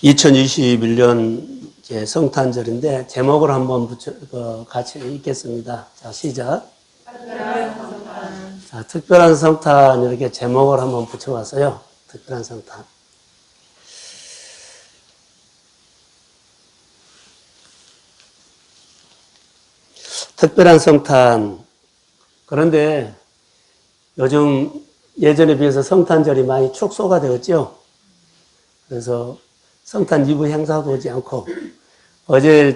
2021년 성탄절인데 제목을 한번 같이 읽겠습니다. 자, 시작. 특별한 성탄. 자, 특별한 성탄 이렇게 제목을 한번 붙여봤어요. 특별한 성탄. 특별한 성탄. 그런데 요즘 예전에 비해서 성탄절이 많이 축소가 되었죠. 그래서 성탄 이브 행사도 오지 않고 어제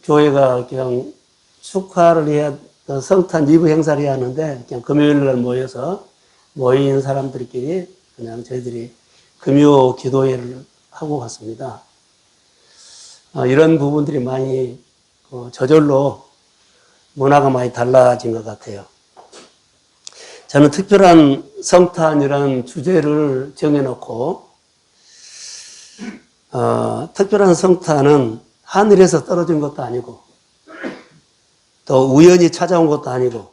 교회가 그냥 축하를 해야 성탄 이브 행사를 해야 하는데 그냥 금요일 날 모여서 모인 사람들끼리 그냥 저희들이 금요 기도회를 하고 갔습니다. 이런 부분들이 많이 저절로 문화가 많이 달라진 것 같아요. 저는 특별한 성탄이라는 주제를 정해놓고 특별한 성탄은 하늘에서 떨어진 것도 아니고 또 우연히 찾아온 것도 아니고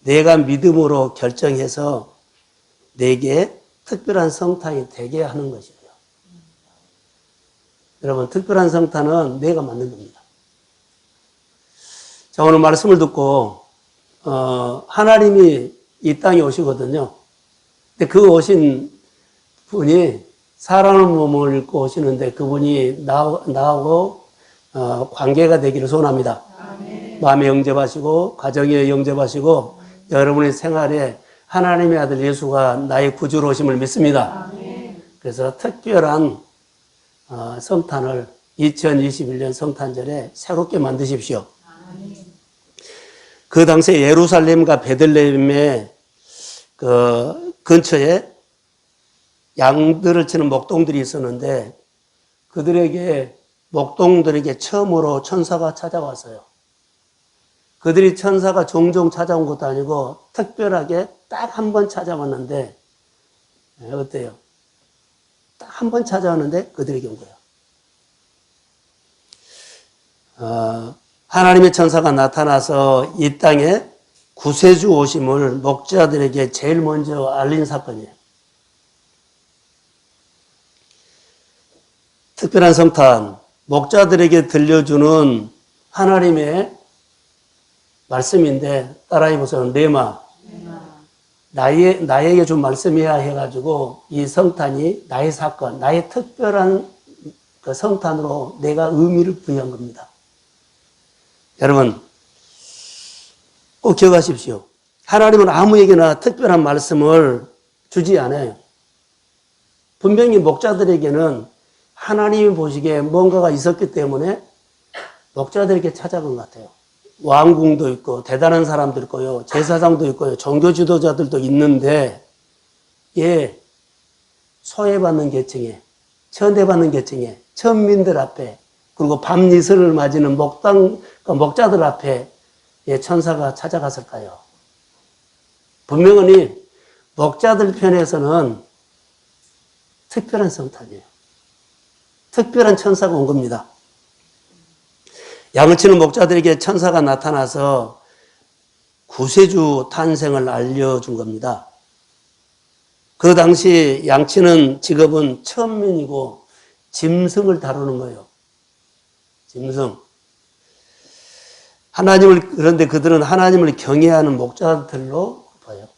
내가 믿음으로 결정해서 내게 특별한 성탄이 되게 하는 것이에요. 여러분, 특별한 성탄은 내가 만든 겁니다. 자, 오늘 말씀을 듣고 하나님이 이 땅에 오시거든요. 근데 그 오신 분이 사람의 몸을 입고 오시는데 그분이 나하고 관계가 되기를 소원합니다. 아멘. 마음에 영접하시고 가정에 영접하시고 여러분의 생활에 하나님의 아들 예수가 나의 구주로 오심을 믿습니다. 아멘. 그래서 특별한 성탄을 2021년 성탄절에 새롭게 만드십시오. 아멘. 그 당시에 예루살렘과 베들레헴의 그 근처에 양들을 치는 목동들이 있었는데 그들에게 목동들에게 처음으로 천사가 찾아왔어요. 그들이 천사가 종종 찾아온 것도 아니고 특별하게 딱 한 번 찾아왔는데 어때요? 딱 한 번 찾아왔는데 그들에게 온 거예요. 하나님의 천사가 나타나서 이 땅에 구세주 오심을 목자들에게 제일 먼저 알린 사건이에요. 특별한 성탄, 목자들에게 들려주는 하나님의 말씀인데 따라해 보세요. 네마. 나에게 좀 말씀해야 해가지고 이 성탄이 나의 사건, 나의 특별한 그 성탄으로 내가 의미를 부여한 겁니다. 여러분, 꼭 기억하십시오. 하나님은 아무에게나 특별한 말씀을 주지 않아요. 분명히 목자들에게는 하나님이 보시기에 뭔가가 있었기 때문에 목자들에게 찾아간 것 같아요. 왕궁도 있고 대단한 사람도 있고요. 제사장도 있고요. 종교 지도자들도 있는데 소외받는 계층에, 천대받는 계층에, 천민들 앞에 그리고 밤이슬을 맞이는 목자들 앞에 천사가 찾아갔을까요? 분명히 목자들 편에서는 특별한 성탄이에요. 특별한 천사가 온 겁니다. 양을 치는 목자들에게 천사가 나타나서 구세주 탄생을 알려준 겁니다. 그 당시 양치는 직업은 천민이고 짐승을 다루는 거예요. 짐승. 그런데 그들은 하나님을 경외하는 목자들로 봐요.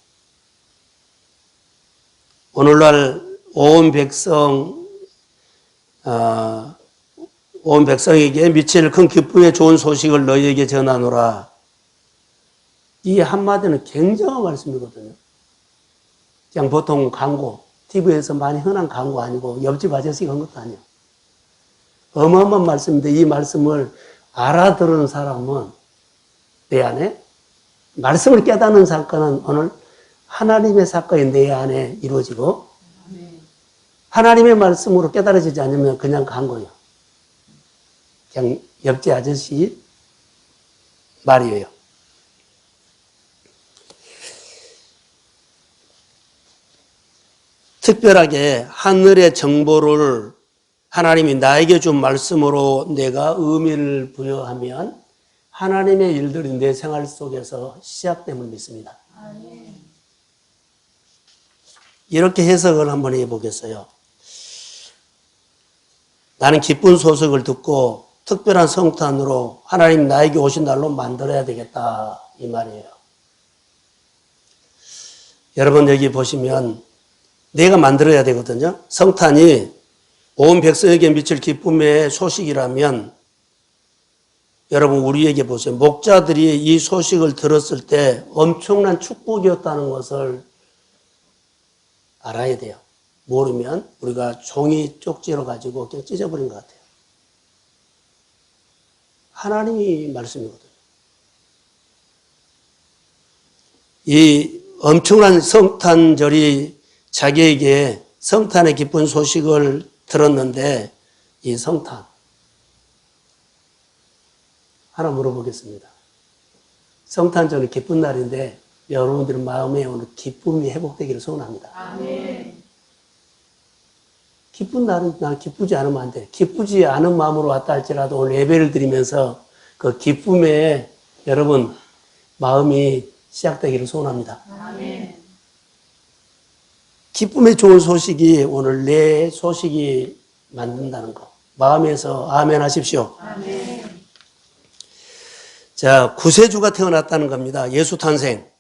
오늘날 온 백성에게 미칠 큰 기쁨의 좋은 소식을 너희에게 전하노라. 이 한마디는 굉장한 말씀이거든요. 그냥 보통 광고, TV에서 많이 흔한 광고 아니고 옆집 아저씨가 한 것도 아니에요. 어마어마한 말씀인데 이 말씀을 알아들은 사람은 내 안에 말씀을 깨닫는 사건은 오늘 하나님의 사건이 내 안에 이루어지고 하나님의 말씀으로 깨달아지지 않으면 그냥 광고예요. 그냥 옆집 아저씨 말이에요. 특별하게 하늘의 정보를 하나님이 나에게 준 말씀으로 내가 의미를 부여하면 하나님의 일들이 내 생활 속에서 시작됨을 믿습니다. 이렇게 해석을 한번 해보겠어요. 나는 기쁜 소식을 듣고 특별한 성탄으로 하나님 나에게 오신 날로 만들어야 되겠다 이 말이에요. 여러분 여기 보시면 내가 만들어야 되거든요. 성탄이 온 백성에게 미칠 기쁨의 소식이라면 여러분 우리에게 보세요. 목자들이 이 소식을 들었을 때 엄청난 축복이었다는 것을 알아야 돼요. 모르면 우리가 종이 쪽지로 가지고 그냥 찢어버린 것 같아요. 하나님이 말씀이거든요. 이 엄청난 성탄절이 자기에게 성탄의 기쁜 소식을 들었는데 이 성탄 하나 물어보겠습니다. 성탄절은 기쁜 날인데 여러분들 마음에 오늘 기쁨이 회복되기를 소원합니다. 아멘. 기쁜 날은 난 기쁘지 않으면 안 돼. 기쁘지 않은 마음으로 왔다 할지라도 오늘 예배를 드리면서 그 기쁨에 여러분 마음이 시작되기를 소원합니다. 아멘. 기쁨의 좋은 소식이 오늘 내 소식이 만든다는 거. 마음에서 아멘 하십시오. 아멘. 자, 구세주가 태어났다는 겁니다. 예수 탄생.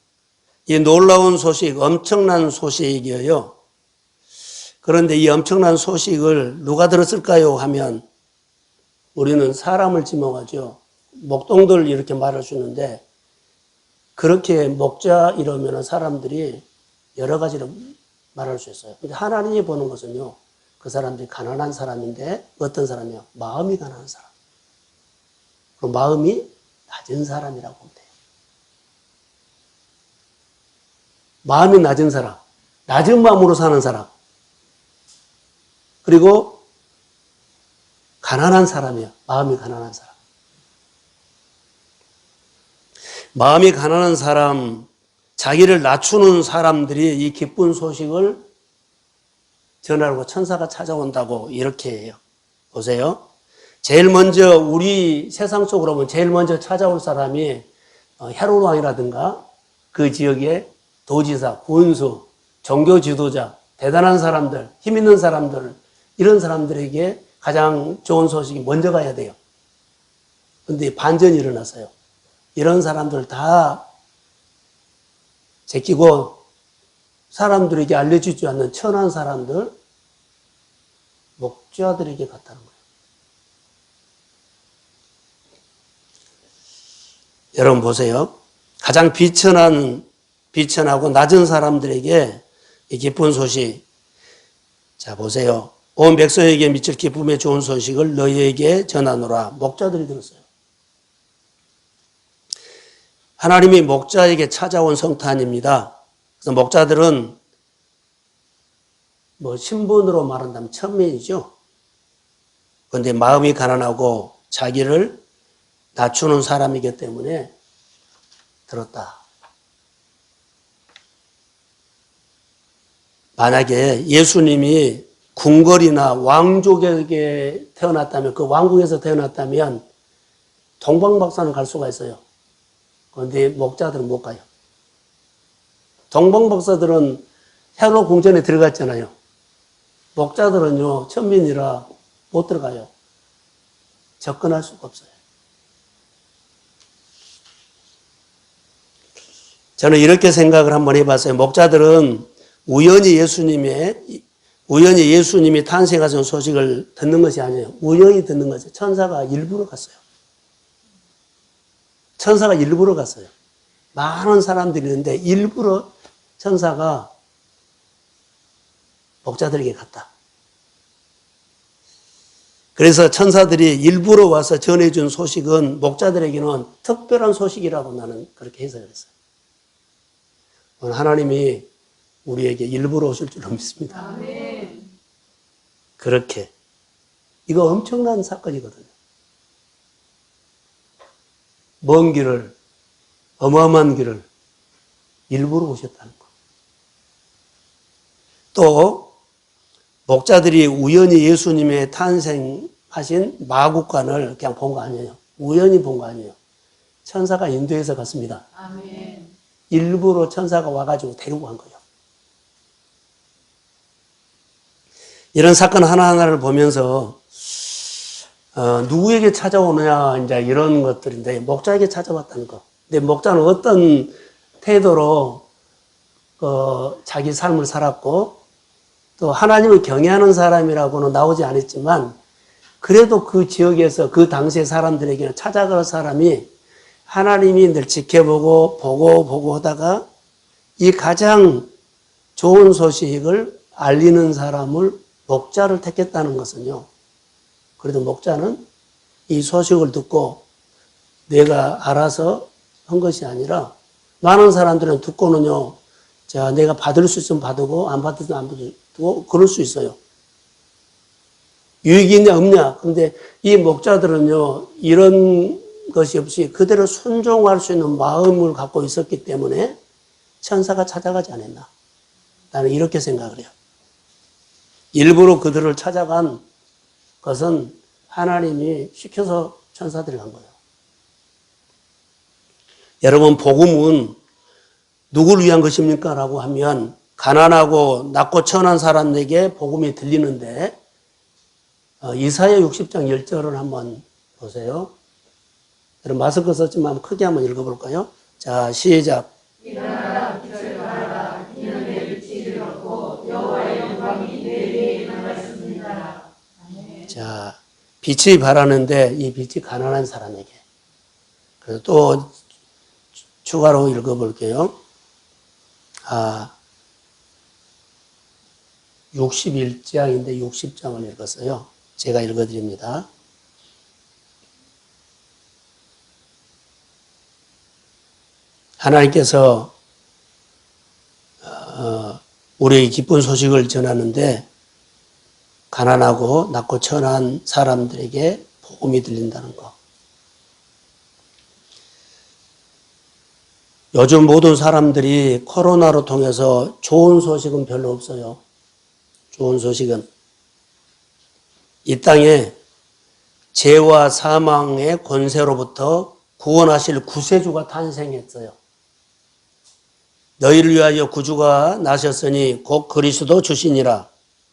이 놀라운 소식, 엄청난 소식이에요. 그런데 이 엄청난 소식을 누가 들었을까요? 하면 우리는 사람을 지목하죠. 목동들 이렇게 말할 수 있는데 그렇게 목자 이러면 사람들이 여러 가지로 말할 수 있어요. 근데 하나님이 보는 것은요. 그 사람들이 가난한 사람인데 어떤 사람이요? 마음이 가난한 사람. 그리고 마음이 낮은 사람이라고 보면 돼요. 마음이 낮은 사람, 낮은 마음으로 사는 사람, 그리고 가난한 사람이에요. 마음이 가난한 사람. 마음이 가난한 사람, 자기를 낮추는 사람들이 이 기쁜 소식을 전하려고 천사가 찾아온다고 이렇게 해요. 보세요. 제일 먼저 우리 세상 속으로 보면 제일 먼저 찾아올 사람이 헤롯 왕이라든가 그 지역의 도지사, 군수, 종교 지도자, 대단한 사람들, 힘 있는 사람들 이런 사람들에게 가장 좋은 소식이 먼저 가야 돼요. 그런데 반전이 일어났어요. 이런 사람들을 다 제끼고 사람들에게 알려주지 않는 천한 사람들, 목자들에게 갔다는 거예요. 여러분 보세요. 가장 비천하고 낮은 사람들에게 이 기쁜 소식. 자, 보세요. 온 백성에게 미칠 기쁨의 좋은 소식을 너희에게 전하노라. 목자들이 들었어요. 하나님이 목자에게 찾아온 성탄입니다. 그래서 목자들은 신분으로 말한다면 천민이죠. 그런데 마음이 가난하고 자기를 낮추는 사람이기 때문에 들었다. 만약에 예수님이 궁궐이나 왕족에게 태어났다면, 그 왕국에서 태어났다면 동방박사는 갈 수가 있어요. 그런데 목자들은 못 가요. 동방박사들은 헤롯 궁전에 들어갔잖아요. 목자들은요, 천민이라 못 들어가요. 접근할 수가 없어요. 저는 이렇게 생각을 한번 해봤어요. 목자들은 우연히 예수님이 탄생하신 소식을 듣는 것이 아니에요. 우연히 듣는 거죠. 천사가 일부러 갔어요. 천사가 일부러 갔어요. 많은 사람들이 있는데 일부러 천사가 목자들에게 갔다. 그래서 천사들이 일부러 와서 전해준 소식은 목자들에게는 특별한 소식이라고 나는 그렇게 해석을 했어요. 오늘 하나님이 우리에게 일부러 오실 줄로 믿습니다. 아멘. 그렇게. 이거 엄청난 사건이거든요. 먼 길을, 어마어마한 길을 일부러 오셨다는 거. 또 목자들이 우연히 예수님의 탄생하신 마국간을 그냥 본 거 아니에요. 우연히 본 거 아니에요. 천사가 인도해서 갔습니다. 아멘. 일부러 천사가 와가지고 데리고 간 거예요. 이런 사건 하나하나를 보면서 누구에게 찾아오느냐 이제 이런 것들인데 목자에게 찾아왔다는 거. 근데 목자는 어떤 태도로 자기 삶을 살았고 또 하나님을 경외하는 사람이라고는 나오지 않았지만 그래도 그 지역에서 그 당시의 사람들에게는 찾아갈 사람이 하나님이 늘 지켜보고 보고 하다가 이 가장 좋은 소식을 알리는 사람을 목자를 택했다는 것은요. 그래도 목자는 이 소식을 듣고 내가 알아서 한 것이 아니라 많은 사람들은 듣고는요. 자, 내가 받을 수 있으면 받고 안 받으면 안 받고 그럴 수 있어요. 유익이 있냐 없냐. 그런데 이 목자들은요. 이런 것이 없이 그대로 순종할 수 있는 마음을 갖고 있었기 때문에 천사가 찾아가지 않았나. 나는 이렇게 생각을 해요. 일부러 그들을 찾아간 것은 하나님이 시켜서 천사들이 간 거예요. 여러분, 복음은 누구를 위한 것입니까? 라고 하면 가난하고 낮고 천한 사람에게 복음이 들리는데 이사야 60장 10절을 한번 보세요. 여러분 마스크 썼지만 크게 한번 읽어볼까요? 자, 시작. 일어나라 빛을 발하라 이는 내 빛이 이르렀고 여호와의 영광이 내 위에 임하였습니다. 자, 빛이 바라는데 이 빛이 가난한 사람에게. 그래서 또 추가로 읽어볼게요. 61장인데 60장을 읽었어요. 제가 읽어드립니다. 하나님께서 우리에게 기쁜 소식을 전하는데 가난하고 낮고 천한 사람들에게 복음이 들린다는 것. 요즘 모든 사람들이 코로나로 통해서 좋은 소식은 별로 없어요. 좋은 소식은. 이 땅에 죄와 사망의 권세로부터 구원하실 구세주가 탄생했어요. 너희를 위하여 구주가 나셨으니 곧 그리스도 주시니라.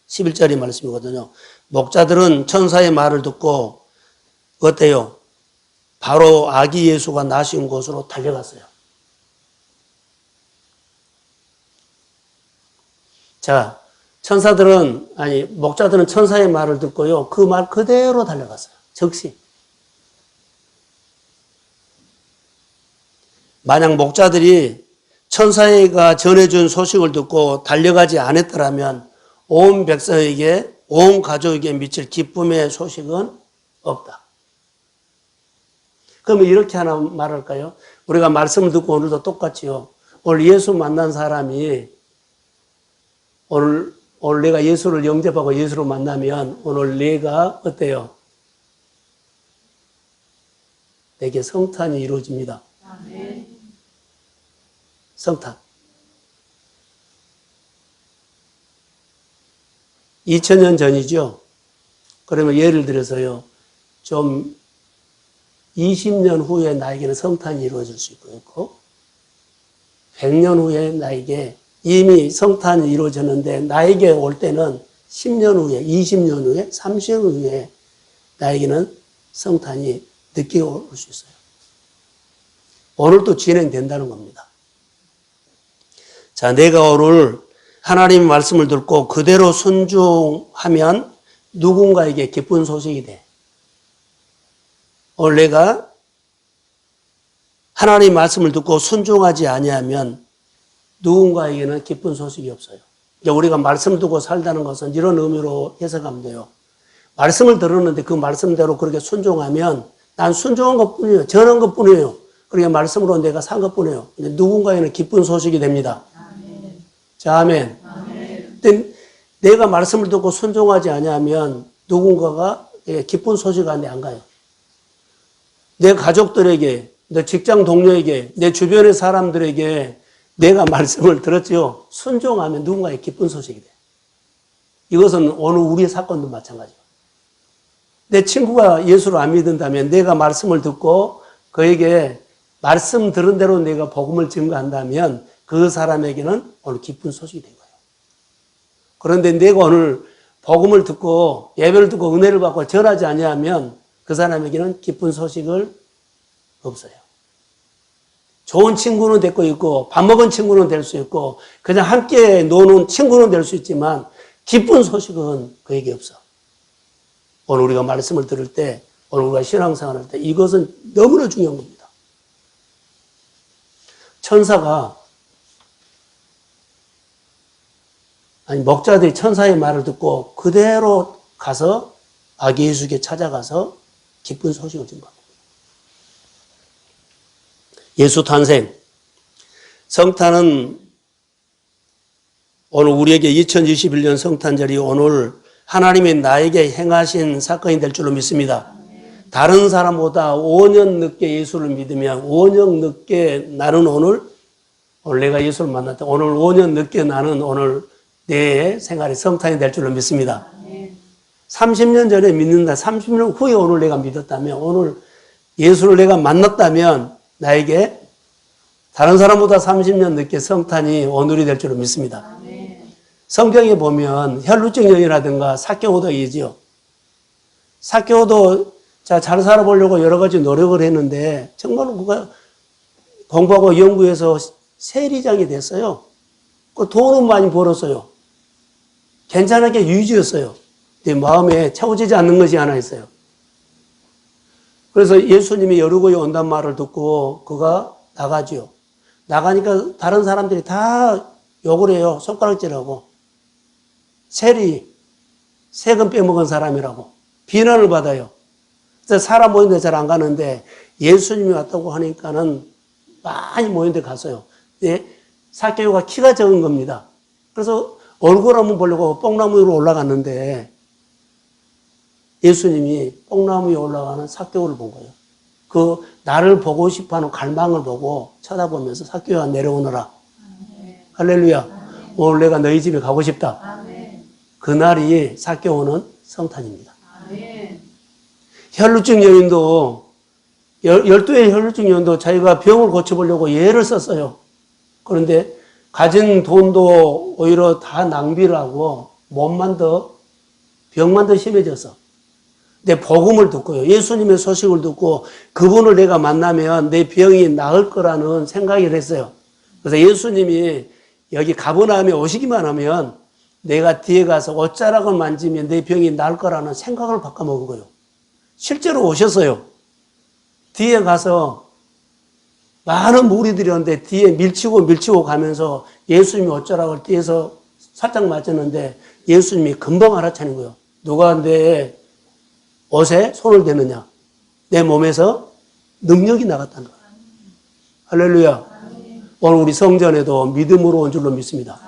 11절의 말씀이거든요. 목자들은 천사의 말을 듣고 어때요? 바로 아기 예수가 나신 곳으로 달려갔어요. 자, 목자들은 천사의 말을 듣고요. 그 말 그대로 달려갔어요. 즉시. 만약 목자들이 천사가 전해준 소식을 듣고 달려가지 않았더라면 온 백성에게, 온 가족에게 미칠 기쁨의 소식은 없다. 그러면 이렇게 하나 말할까요? 우리가 말씀을 듣고 오늘도 똑같이요. 오늘 예수 만난 사람이 오늘 내가 예수를 영접하고 예수를 만나면 오늘 내가 어때요? 내게 성탄이 이루어집니다. 아멘. 성탄. 2000년 전이죠. 그러면 예를 들어서요. 좀 20년 후에 나에게는 성탄이 이루어질 수 있고 100년 후에 나에게 이미 성탄이 이루어졌는데 나에게 올 때는 10년 후에, 20년 후에, 30년 후에 나에게는 성탄이 늦게 올 수 있어요. 오늘도 진행된다는 겁니다. 자, 내가 오늘 하나님 말씀을 듣고 그대로 순종하면 누군가에게 기쁜 소식이 돼. 오늘 내가 하나님 말씀을 듣고 순종하지 아니하면 누군가에게는 기쁜 소식이 없어요. 우리가 말씀 듣고 살다는 것은 이런 의미로 해석하면 돼요. 말씀을 들었는데 그 말씀대로 그렇게 순종하면 난 순종한 것 뿐이에요. 전한 것 뿐이에요. 그러니까 말씀으로 내가 산 것 뿐이에요. 근데 누군가에는 기쁜 소식이 됩니다. 아멘. 자, 아멘. 아멘. 근데 내가 말씀을 듣고 순종하지 아니하면 누군가가 기쁜 소식이 안 가요. 내 가족들에게, 내 직장 동료에게, 내 주변의 사람들에게 내가 말씀을 들었지요. 순종하면 누군가의 기쁜 소식이 돼. 이것은 오늘 우리의 사건도 마찬가지예요. 내 친구가 예수를 안 믿는다면 내가 말씀을 듣고 그에게 말씀 들은 대로 내가 복음을 증거한다면 그 사람에게는 오늘 기쁜 소식이 된 거예요. 그런데 내가 오늘 복음을 듣고 예배를 듣고 은혜를 받고 전하지 아니하면 그 사람에게는 기쁜 소식을 없어요. 좋은 친구는 되고 있고 밥 먹은 친구는 될 수 있고 그냥 함께 노는 친구는 될 수 있지만 기쁜 소식은 그에게 없어. 오늘 우리가 말씀을 들을 때, 오늘 우리가 신앙생활을 할 때 이것은 너무나 중요한 겁니다. 천사가 목자들이 천사의 말을 듣고 그대로 가서 아기 예수께 찾아가서 기쁜 소식을 전합니다. 예수 탄생. 성탄은 오늘 우리에게 2021년 성탄절이 오늘 하나님이 나에게 행하신 사건이 될 줄로 믿습니다. 다른 사람보다 5년 늦게 예수를 믿으면 5년 늦게 나는 오늘 내가 예수를 만났다. 오늘 5년 늦게 나는 오늘 내 생활이 성탄이 될 줄로 믿습니다. 30년 전에 믿는다. 30년 후에 오늘 내가 믿었다면 오늘 예수를 내가 만났다면 나에게 다른 사람보다 30년 늦게 성탄이 오늘이 될 줄로 믿습니다. 성경에 보면 혈루증 여인이라든가 삭개오도 얘기죠. 삭개오도 잘 살아보려고 여러 가지 노력을 했는데 정말로 그가 공부하고 연구해서 세리장이 됐어요. 그 돈은 많이 벌었어요. 괜찮게 유지였어요. 근데 마음에 채워지지 않는 것이 하나 있어요. 그래서 예수님이 여리고에 온단 말을 듣고 그가 나가지요. 나가니까 다른 사람들이 다 욕을 해요. 손가락질하고. 세리, 세금 빼먹은 사람이라고 비난을 받아요. 그래서 사람 모이는데 잘 안 가는데 예수님이 왔다고 하니까는 많이 모이는데 갔어요. 근데 삭개오가 키가 적은 겁니다. 그래서 얼굴 한번 보려고 뽕나무 위로 올라갔는데 예수님이 뽕나무 위에 올라가는 삭개오를 본 거예요. 그 나를 보고 싶어하는 갈망을 보고 쳐다보면서 삭개오야 내려오너라. 할렐루야. 오늘 내가 너희 집에 가고 싶다. 그날이 삭개오는 성탄입니다. 혈루증 여인도 12의 혈루증 여인도 자기가 병을 고쳐보려고 예를 썼어요. 그런데 가진 돈도 오히려 다 낭비를 하고 병만 더 심해졌어. 근데 복음을 듣고요. 예수님의 소식을 듣고 그분을 내가 만나면 내 병이 나을 거라는 생각을 했어요. 그래서 예수님이 여기 가버나움에 오시기만 하면 내가 뒤에 가서 옷자락을 만지면 내 병이 나을 거라는 생각을 바꿔먹은 거예요. 실제로 오셨어요. 뒤에 가서 많은 무리들이 오는데 뒤에 밀치고 가면서 예수님이 옷자락을 뒤에서 살짝 맞췄는데 예수님이 금방 알아차린 거예요. 누가 내 옷에 손을 대느냐. 내 몸에서 능력이 나갔다는 거예요. 할렐루야. 오늘 우리 성전에도 믿음으로 온 줄로 믿습니다.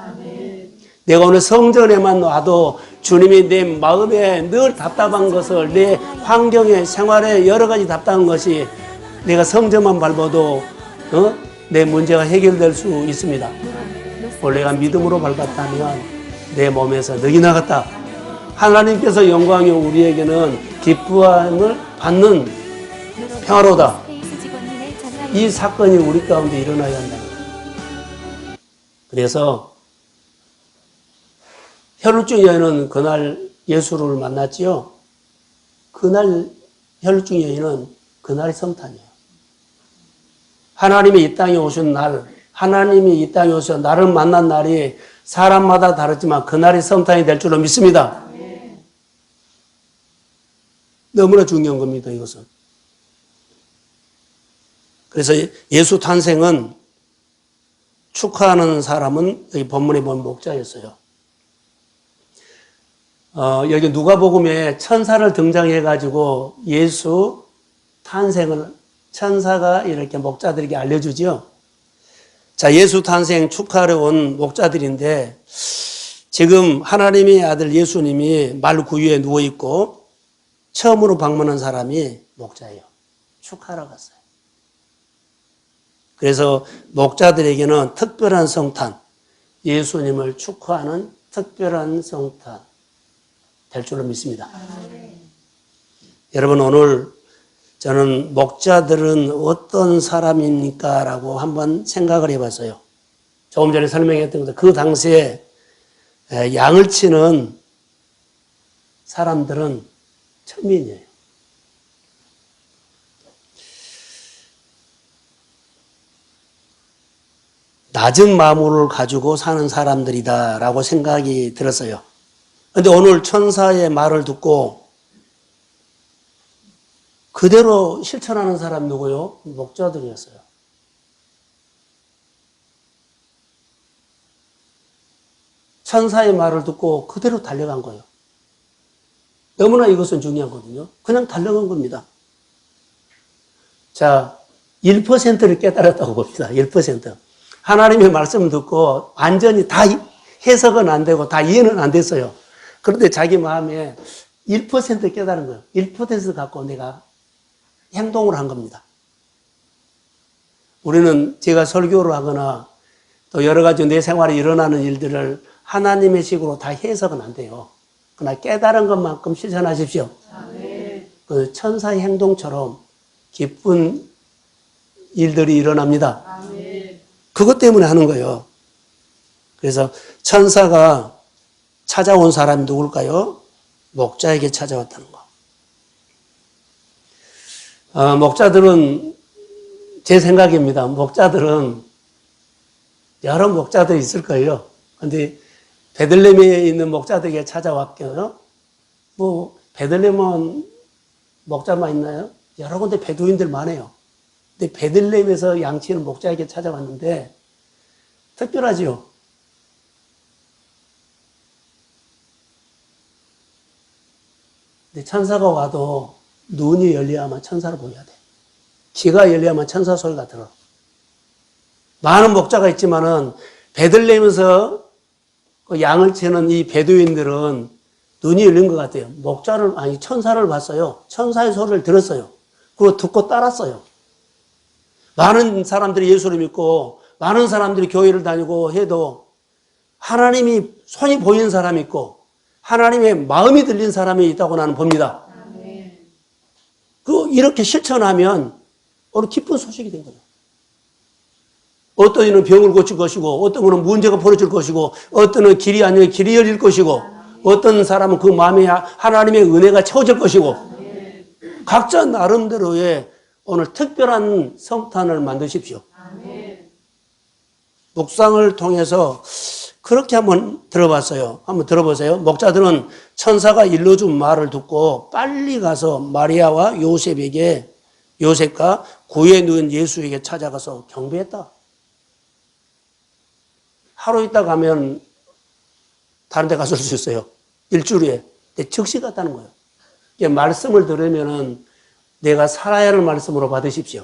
내가 오늘 성전에만 와도 주님이 내 마음에 늘 답답한 것을 내 환경에 생활에 여러 가지 답답한 것이 내가 성전만 밟아도 내 문제가 해결될 수 있습니다. 오늘 내가 믿음으로 밟았다면 내 몸에서 능이 나갔다. 하나님께서 영광이 우리에게는 기쁨을 받는 평화로다. 이 사건이 우리 가운데 일어나야 한다. 그래서 혈루증 여인은 그날 예수를 만났지요. 그날 혈루증 여인은 그날이 성탄이에요. 하나님이 이 땅에 오신 날, 하나님이 이 땅에 오셔서 나를 만난 날이 사람마다 다르지만 그날이 성탄이 될 줄로 믿습니다. 너무나 중요한 겁니다, 이것은. 그래서 예수 탄생은 축하하는 사람은 여기 본문에 보면 목자였어요. 여기 누가복음에 천사를 등장해가지고 예수 탄생을 천사가 이렇게 목자들에게 알려주지요. 자, 예수 탄생 축하하러 온 목자들인데 지금 하나님의 아들 예수님이 말 구유에 누워있고 처음으로 방문한 사람이 목자예요. 축하하러 갔어요. 그래서 목자들에게는 특별한 성탄, 예수님을 축하하는 특별한 성탄 될 줄로 믿습니다. 여러분 오늘 저는 목자들은 어떤 사람입니까? 라고 한번 생각을 해봤어요. 조금 전에 설명했던 것처럼 그 당시에 양을 치는 사람들은 천민이에요. 낮은 마음을 가지고 사는 사람들이다라고 생각이 들었어요. 그런데 오늘 천사의 말을 듣고 그대로 실천하는 사람 누구요? 목자들이었어요. 천사의 말을 듣고 그대로 달려간 거예요. 너무나 이것은 중요하거든요. 그냥 달려간 겁니다. 자, 1%를 깨달았다고 봅시다. 1%. 하나님의 말씀을 듣고 완전히 다 해석은 안 되고 다 이해는 안 됐어요. 그런데 자기 마음에 1% 깨달은 거예요. 1% 갖고 내가 행동을 한 겁니다. 우리는 제가 설교를 하거나 또 여러 가지 내 생활에 일어나는 일들을 하나님의 식으로 다 해석은 안 돼요. 그러나 깨달은 것만큼 실천하십시오. 그 천사의 행동처럼 기쁜 일들이 일어납니다. 그것 때문에 하는 거예요. 그래서 천사가 찾아온 사람이 누굴까요? 목자에게 찾아왔다는 거. 목자들은 제 생각입니다. 목자들은 여러 목자들이 있을 거예요. 그런데 베들레헴에 있는 목자들에게 찾아왔고요. 뭐 베들레헴은 목자만 있나요? 여러 군데 베두인들 많아요. 근데 베들레헴에서 양치는 목자에게 찾아왔는데 특별하지요. 근데 천사가 와도 눈이 열려야만 천사를 보여야 돼. 귀가 열려야만 천사 소리가 들어. 많은 목자가 있지만은 베들레헴에서 그 양을 치는 이 베두인들은 눈이 열린 것 같아요. 천사를 봤어요. 천사의 소리를 들었어요. 그리고 듣고 따랐어요. 많은 사람들이 예수를 믿고 많은 사람들이 교회를 다니고 해도 하나님이 손이 보이는 사람이 있고 하나님의 마음이 들린 사람이 있다고 나는 봅니다. 이렇게 실천하면 오늘 기쁜 소식이 된 거예요. 어떤 이는 병을 고칠 것이고 어떤 분은 문제가 벌어질 것이고 어떤 은 길이 아니라 길이 열릴 것이고 어떤 사람은 그 마음에 하나님의 은혜가 채워질 것이고 각자 나름대로의 오늘 특별한 성탄을 만드십시오. 묵상을 통해서 그렇게 한번 들어봤어요. 한번 들어보세요. 목자들은 천사가 일러준 말을 듣고 빨리 가서 마리아와 요셉과 구에 누운 예수에게 찾아가서 경배했다. 하루 있다 가면 다른 데 갔을 수 있어요. 일주일에. 근데 즉시 갔다는 거예요. 말씀을 들으면은 내가 살아야 할 말씀으로 받으십시오.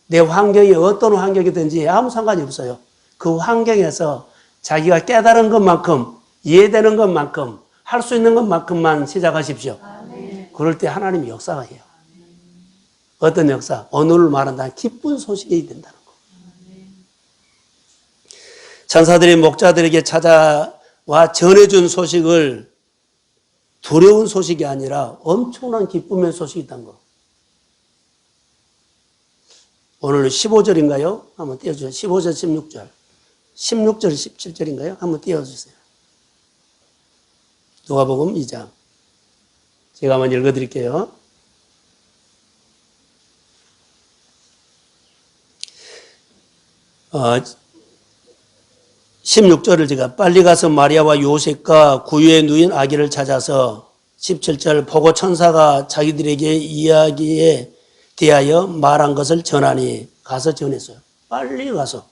내 환경이 어떤 환경이든지 아무 상관이 없어요. 그 환경에서 자기가 깨달은 것만큼, 이해되는 것만큼, 할 수 있는 것만큼만 시작하십시오. 그럴 때 하나님이 역사가 해요. 어떤 역사? 오늘 말한다는 기쁜 소식이 된다는 거. 천사들이 목자들에게 찾아와 전해준 소식을 두려운 소식이 아니라 엄청난 기쁨의 소식이 있다는 거. 오늘 15절인가요? 한번 띄워주세요. 15절, 16절. 16절, 17절인가요? 한번 띄워주세요. 누가복음 2장. 제가 한번 읽어드릴게요. 어, 16절을 제가 빨리 가서 마리아와 요셉과 구유에 누인 아기를 찾아서 17절 보고 천사가 자기들에게 이야기에 대하여 말한 것을 전하니 가서 전했어요. 빨리 가서.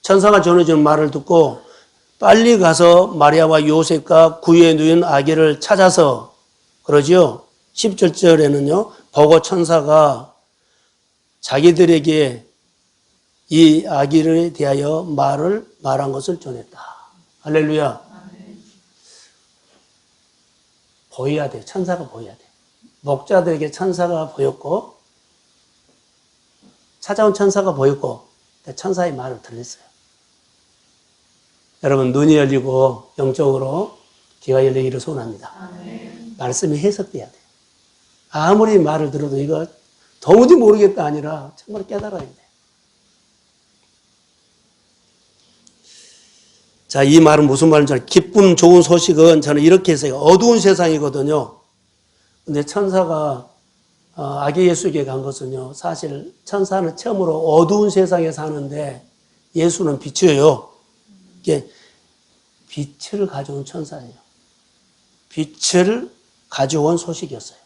천사가 전해준 말을 듣고 빨리 가서 마리아와 요셉과 구유에 누인 아기를 찾아서 그러죠. 17절에는요. 보고 천사가 자기들에게 이 아기를 대하여 말한 것을 전했다. 할렐루야. 보여야 돼. 천사가 보여야 돼. 목자들에게 천사가 보였고 찾아온 천사가 보였고 천사의 말을 들렸어요. 여러분 눈이 열리고 영적으로 귀가 열리기를 소원합니다. 말씀이 해석돼야 돼. 아무리 말을 들어도 이거 도무지 모르겠다 아니라 정말 깨달아야 돼. 자, 이 말은 무슨 말인지 알아요? 기쁨 좋은 소식은 저는 이렇게 해서요. 어두운 세상이거든요. 근데 천사가 아기 예수에게 간 것은요. 사실 천사는 처음으로 어두운 세상에 사는데 예수는 빛이에요. 이게 빛을 가져온 천사예요. 빛을 가져온 소식이었어요.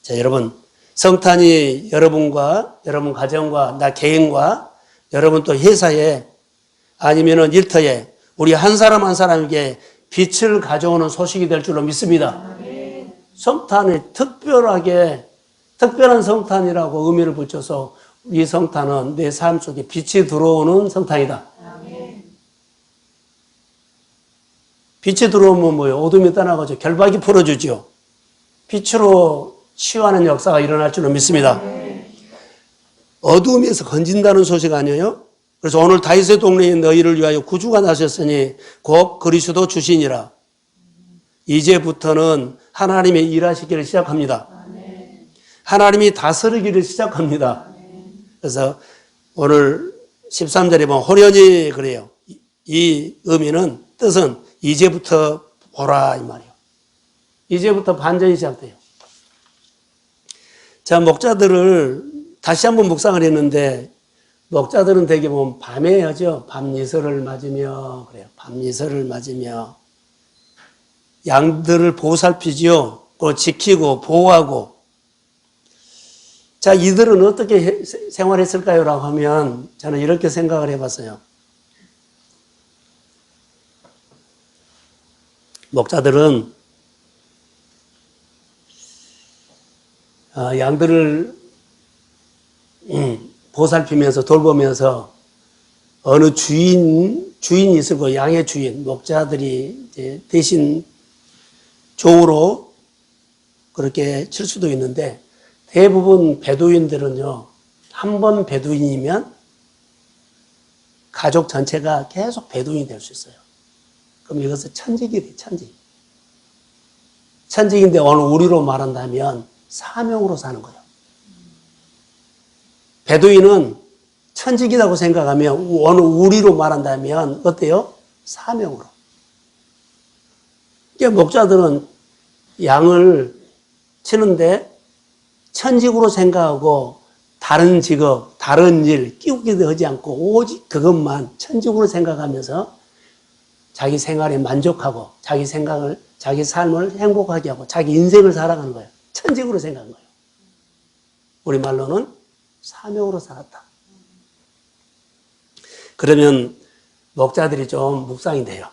자, 여러분, 성탄이 여러분과 여러분 가정과 나 개인과 여러분 또 회사에 아니면은 일터에 우리 한 사람 한 사람에게 빛을 가져오는 소식이 될 줄로 믿습니다. 성탄이 특별한 성탄이라고 의미를 붙여서 이 성탄은 내 삶 속에 빛이 들어오는 성탄이다. 빛이 들어오면 뭐예요? 어둠이 떠나가지고 결박이 풀어주죠. 빛으로 치유하는 역사가 일어날 줄로 믿습니다. 어둠에서 건진다는 소식 아니에요? 그래서 오늘 다윗의 동네인 너희를 위하여 구주가 나셨으니 곧 그리스도 주시니라. 이제부터는 하나님의 일하시기를 시작합니다. 하나님이 다스리기를 시작합니다. 그래서 오늘 13절에 보면 호련히 그래요. 이 의미는 뜻은 이제부터 보라 이 말이에요. 이제부터 반전이 시작돼요. 자, 목자들을 다시 한번 묵상을 했는데 목자들은 대개 보면 밤에 하죠. 밤이슬을 맞으며 그래요. 밤이슬을 맞으며 양들을 보살피지요. 그걸 지키고 보호하고. 자, 이들은 어떻게 생활했을까요? 라고 하면 저는 이렇게 생각을 해봤어요. 목자들은 양들을 보살피면서 돌보면서 어느 주인이 있을 거예요. 양의 주인, 목자들이 이제 대신 종으로 그렇게 칠 수도 있는데 대부분 베두인들은요, 한 번 베두인이면 가족 전체가 계속 베두인이 될 수 있어요. 그럼 이것은 천직이 돼요, 천직. 천직인데 오늘 우리로 말한다면 사명으로 사는 거예요. 베두인은 천직이라고 생각하면 어느 우리로 말한다면 어때요? 사명으로. 그러니까 목자들은 양을 치는데 천직으로 생각하고 다른 직업, 다른 일 끼우기도 하지 않고 오직 그것만 천직으로 생각하면서 자기 생활에 만족하고 자기 생각을, 자기 삶을 행복하게 하고 자기 인생을 살아가는 거예요. 천직으로 생각한 거예요. 우리말로는 사명으로 살았다. 그러면 목자들이 좀 묵상이 돼요.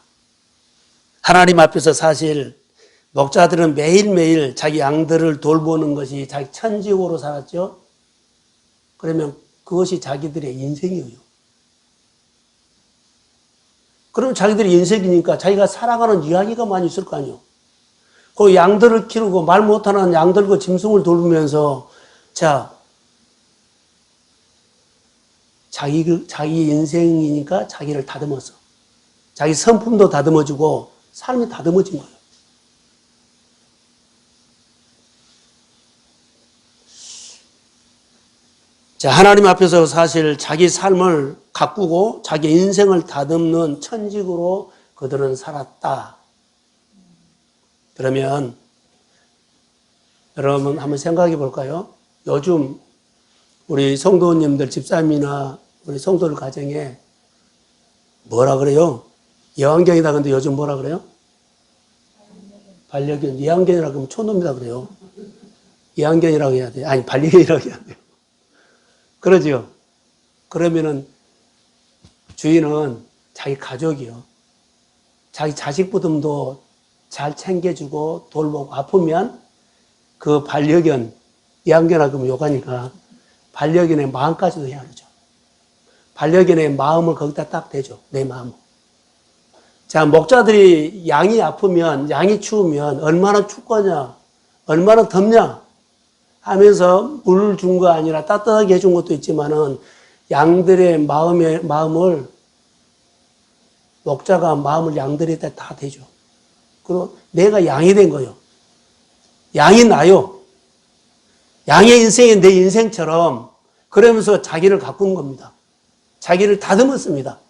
하나님 앞에서 사실 목자들은 매일매일 자기 양들을 돌보는 것이 자기 천직으로 살았죠. 그러면 그것이 자기들의 인생이에요. 그럼 자기들의 인생이니까 자기가 살아가는 이야기가 많이 있을 거 아니에요. 그 양들을 키우고 말 못하는 양들과 짐승을 돌보면서 자, 자기 인생이니까 자기를 다듬었어. 자기 성품도 다듬어주고 삶이 다듬어진 거예요. 자, 하나님 앞에서 사실 자기 삶을 가꾸고 자기 인생을 다듬는 천직으로 그들은 살았다. 그러면 여러분 한번 생각해 볼까요? 요즘 우리 성도님들 집사님이나 우리 성도들 가정에 뭐라 그래요? 예완견이다. 근데 요즘 뭐라 그래요? 반려견. 예완견이라고 하면 촌놈이다 그래요. 예완견이라고 해야 돼요. 아니, 반려견이라고 해야 돼요. 그러죠? 그러면은 주인은 자기 가족이요. 자기 자식부름도 잘 챙겨주고 돌보고 아프면 그 반려견, 예완견이라고 하면 욕하니까 반려견의 마음까지도 헤아르죠. 반려견의 마음을 거기다 딱 대죠. 내 마음을. 자, 목자들이 양이 아프면, 양이 추우면 얼마나 춥거냐, 얼마나 덥냐 하면서 물을 준 거 아니라 따뜻하게 해준 것도 있지만은 양들의 마음을 목자가 마음을 양들에다 다 대죠. 그리고 내가 양이 된 거예요. 양이 나요. 양의 인생이 내 인생처럼 그러면서 자기를 가꾼 겁니다. 자기를 다듬었습니다.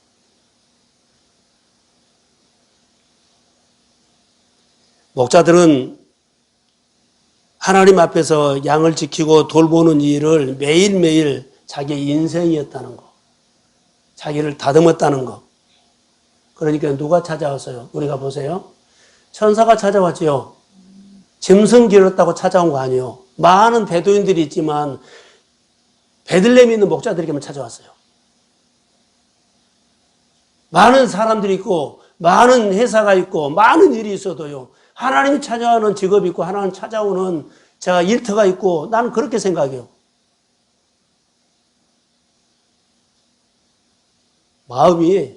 목자들은 하나님 앞에서 양을 지키고 돌보는 일을 매일매일 자기의 인생이었다는 거. 자기를 다듬었다는 거. 그러니까 누가 찾아왔어요? 우리가 보세요. 천사가 찾아왔지요. 짐승 길었다고 찾아온 거 아니에요. 많은 베두인들이 있지만 베들레헴에 있는 목자들에게만 찾아왔어요. 많은 사람들이 있고 많은 회사가 있고 많은 일이 있어도요. 하나님이 찾아오는 직업이 있고 하나님 찾아오는 제가 일터가 있고 나는 그렇게 생각해요. 마음이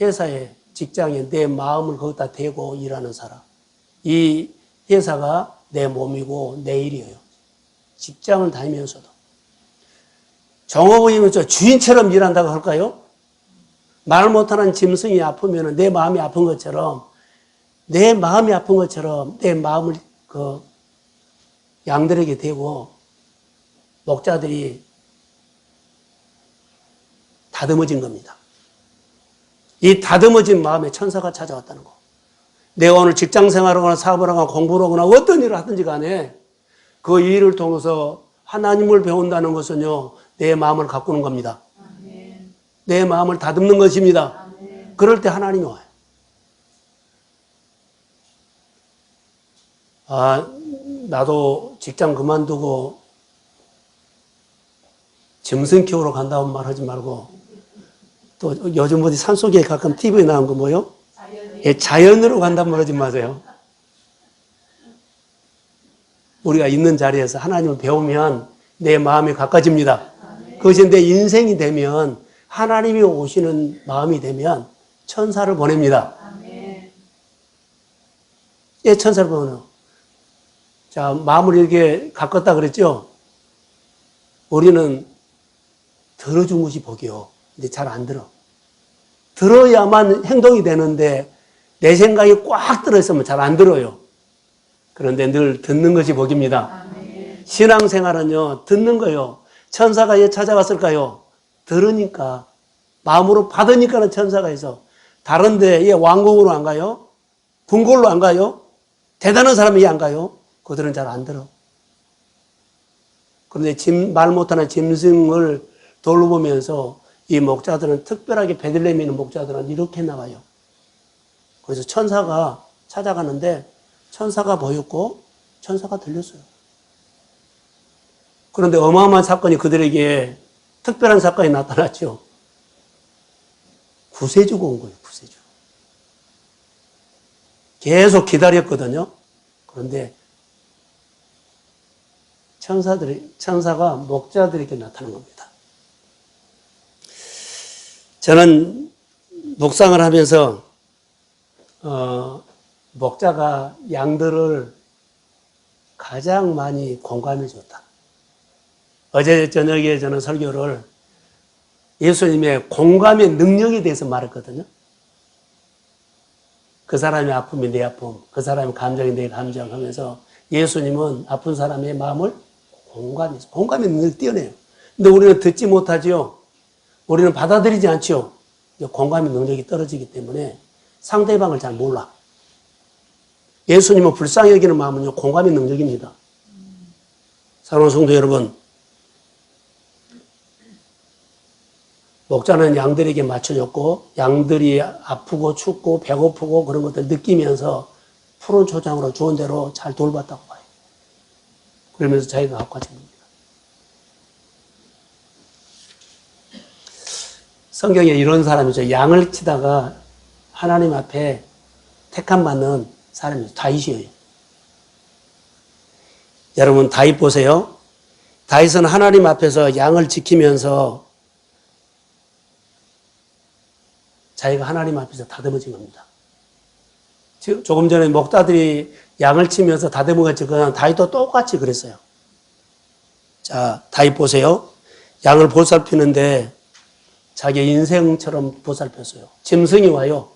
회사에 직장에 내 마음을 거기다 대고 일하는 사람. 이 회사가 내 몸이고 내 일이에요. 직장을 다니면서도. 종업원이면 주인처럼 일한다고 할까요? 말 못하는 짐승이 아프면 내 마음이 아픈 것처럼 내 마음이 아픈 것처럼 내 마음을 그 양들에게 대고 목자들이 다듬어진 겁니다. 이 다듬어진 마음에 천사가 찾아왔다는 거. 내가 오늘 직장 생활을 하거나 사업을 하거나 공부를 하거나 어떤 일을 하든지 간에 그 일을 통해서 하나님을 배운다는 것은요, 내 마음을 가꾸는 겁니다. 아멘. 내 마음을 다듬는 것입니다. 아멘. 그럴 때 하나님이 와요. 아, 나도 직장 그만두고 짐승 키우러 간다고 말하지 말고 또 요즘 어디 산속에 가끔 TV에 나온 거 뭐요? 예, 자연으로 간다고 말하지 마세요. 우리가 있는 자리에서 하나님을 배우면 내 마음이 가까워집니다. 그것이 내 인생이 되면 하나님이 오시는 마음이 되면 천사를 보냅니다. 예, 천사를 보내요. 자, 마음을 이렇게 가꿨다 그랬죠? 우리는 들어준 것이 복이요. 근데 잘 안 들어. 들어야만 행동이 되는데 내 생각이 꽉 들어있으면 잘 안 들어요. 그런데 늘 듣는 것이 복입니다. 아멘. 신앙생활은요, 듣는 거요. 천사가 왜 찾아왔을까요? 들으니까. 마음으로 받으니까는 천사가 있어. 다른데 얘 왕궁으로 안 가요? 궁궐로 안 가요? 대단한 사람이 안 가요? 그들은 잘 안 들어. 그런데 말 못하는 짐승을 돌보면서 이 목자들은 특별하게 베들레헴에 있는 목자들은 이렇게 나가요. 그래서 천사가 찾아가는데 천사가 보였고 천사가 들렸어요. 그런데 어마어마한 사건이 그들에게 특별한 사건이 나타났죠. 구세주가 온 거예요. 구세주. 계속 기다렸거든요. 그런데 천사가 목자들에게 나타난 겁니다. 저는 묵상을 하면서 목자가 양들을 가장 많이 공감해 줬다. 어제 저녁에 저는 설교를 예수님의 공감의 능력에 대해서 말했거든요. 그 사람의 아픔이 내 아픔, 그 사람의 감정이 내 감정 하면서 예수님은 아픈 사람의 마음을 공감해서, 공감의 능력이 뛰어내요. 근데 우리는 듣지 못하지요. 우리는 받아들이지 않죠. 공감의 능력이 떨어지기 때문에 상대방을 잘 몰라. 예수님은 불쌍히 여기는 마음은요, 공감의 능력입니다. 사랑하는 성도 여러분, 목자는 양들에게 맞춰줬고, 양들이 아프고 춥고 배고프고 그런 것들 느끼면서 푸른 초장으로 좋은 대로 잘 돌봤다고 봐요. 그러면서 자기가 갖고 가진 겁니다. 성경에 이런 사람이죠. 양을 치다가 하나님 앞에 택함 받는 사람이죠. 다윗이에요. 여러분, 다윗 보세요. 다윗은 하나님 앞에서 양을 지키면서 자기가 하나님 앞에서 다듬어진 겁니다. 조금 전에 목자들이 양을 치면서 다듬어갔죠. 그냥 다윗도 똑같이 그랬어요. 자, 다윗 보세요. 양을 보살피는데 자기 인생처럼 보살폈어요. 짐승이 와요.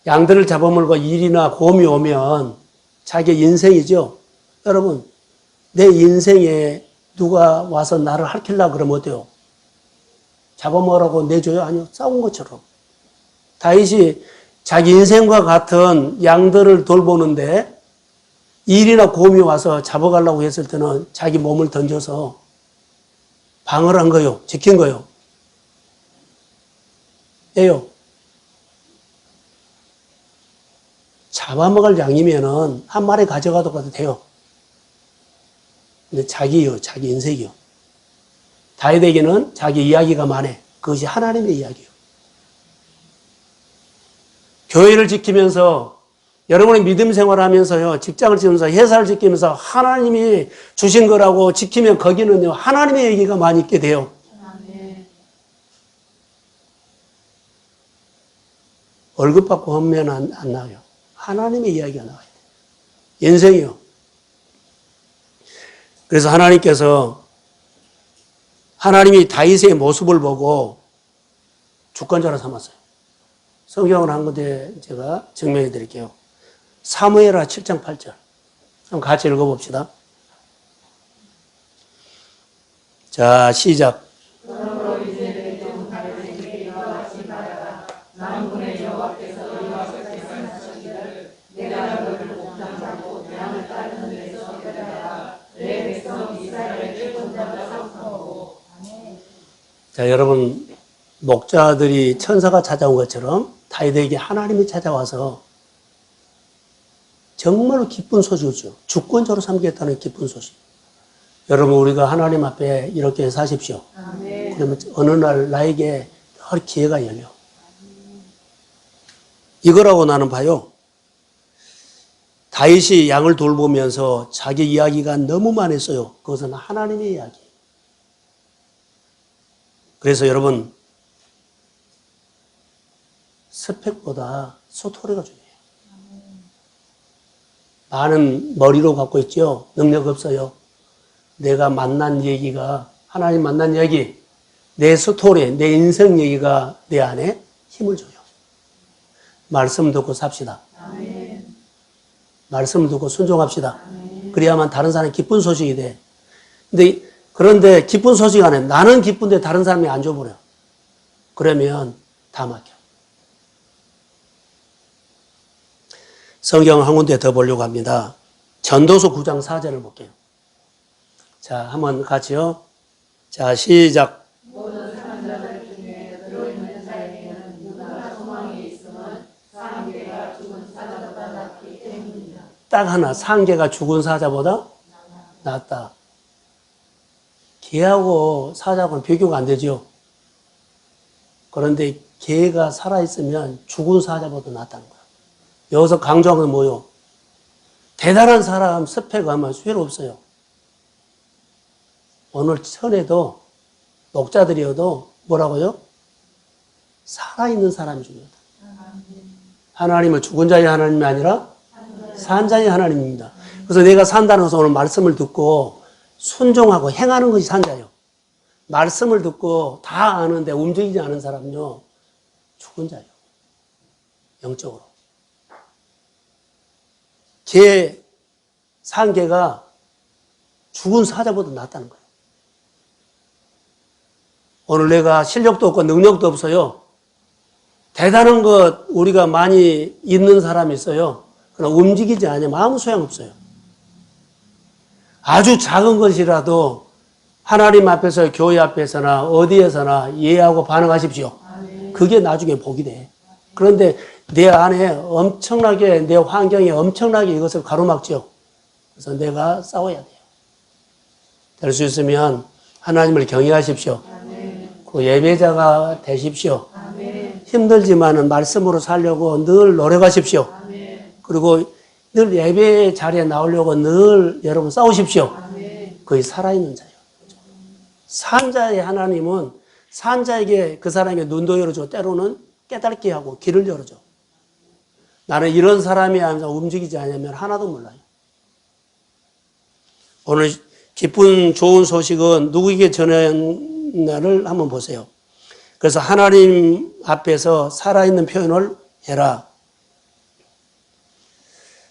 양들을 잡아먹고 일이나 곰이 오면 자기 인생이죠. 여러분, 내 인생에 누가 와서 나를 핥히려고 그러면 어때요? 잡아먹으라고 내줘요? 아니요. 싸운 것처럼. 다윗이 자기 인생과 같은 양들을 돌보는데 일이나 곰이 와서 잡아가려고 했을 때는 자기 몸을 던져서 방어를 한 거요. 지킨 거요. 예요. 잡아먹을 양이면은 한 마리 가져가도 돼요. 근데 자기요, 자기 인생이요. 다윗에게는 자기 이야기가 많아. 그것이 하나님의 이야기예요. 교회를 지키면서 여러분의 믿음 생활하면서요, 직장을 지키면서 회사를 지키면서 하나님이 주신 거라고 지키면 거기는요, 하나님의 얘기가 많이 있게 돼요. 월급 받고 하면 안 나와요. 하나님의 이야기가 나와요. 인생이요. 그래서 하나님께서 하나님이 다윗의 모습을 보고 주권자로 삼았어요. 성경을 한 군데 제가 증명해 드릴게요. 사무엘하 7장 8절. 한번 같이 읽어봅시다. 자, 시작. 자, 여러분, 목자들이 천사가 찾아온 것처럼 다윗에게 하나님이 찾아와서 정말로 기쁜 소식을 줘. 주권자로 삼겠다는 기쁜 소식. 여러분, 우리가 하나님 앞에 이렇게 사십시오. 그러면 어느 날 나에게 늘 기회가 열려. 이거라고 나는 봐요. 다윗이 양을 돌보면서 자기 이야기가 너무 많았어요. 그것은 하나님의 이야기. 그래서 여러분, 스펙보다 소토리가 중요해요. 많은 머리로 갖고 있죠. 능력 없어요. 내가 만난 얘기가, 하나님 만난 얘기, 내 스토리, 내 인생 얘기가 내 안에 힘을 줘요. 말씀 듣고 삽시다. 아멘. 말씀 듣고 순종합시다. 아멘. 그래야만 다른 사람이 기쁜 소식이 돼. 그런데 기쁜 소식 안에 나는 기쁜데 다른 사람이 안 줘버려. 그러면 다 막혀. 성경 한 군데 더 보려고 합니다. 전도서 9장 4절을 볼게요. 자, 한번 같이요. 자, 시작. 모든 사람들 중에 들어있는 자에게는 누구나 소망이 있으면 상계가 죽은 사자보다 낫기 때문이다. 딱 하나, 상계가 죽은 사자보다 낫다. 개하고 사자하고는 비교가 안 되죠. 그런데 개가 살아있으면 죽은 사자보다 낫다는 거야. 여기서 강조한 건 뭐요? 대단한 사람 스펙 하면 수요로 없어요. 오늘 천에도 목자들이어도 뭐라고요? 살아있는 사람이 중요하다. 하나님은 죽은 자의 하나님이 아니라 산 자의 하나님입니다. 그래서 내가 산다는 것은 오늘 말씀을 듣고 순종하고 행하는 것이 산자예요. 말씀을 듣고 다 아는데 움직이지 않은 사람은요, 죽은 자예요. 영적으로. 산 개가 죽은 사자보다 낫다는 거예요. 오늘 내가 실력도 없고 능력도 없어요. 대단한 것 우리가 많이 있는 사람이 있어요. 그러나 움직이지 않으면 아무 소용없어요. 아주 작은 것이라도 하나님 앞에서 교회 앞에서나 어디에서나 이해하고 반응하십시오. 그게 나중에 복이 돼. 그런데 내 안에 엄청나게 내 환경에 엄청나게 이것을 가로막죠. 그래서 내가 싸워야 돼요. 될 수 있으면 하나님을 경외하십시오. 그 예배자가 되십시오. 힘들지만은 말씀으로 살려고 늘 노력하십시오. 그리고 늘 예배 자리에 나오려고 늘 여러분 싸우십시오. 그게 살아있는 자예요. 산자의 하나님은 산자에게 그 사람에게 눈도 열어줘. 때로는 깨닫게 하고 길을 열어줘. 나는 이런 사람이 하면서 움직이지 않으면 하나도 몰라요. 오늘 기쁜 좋은 소식은 누구에게 전하냐를 한번 보세요. 그래서 하나님 앞에서 살아있는 표현을 해라.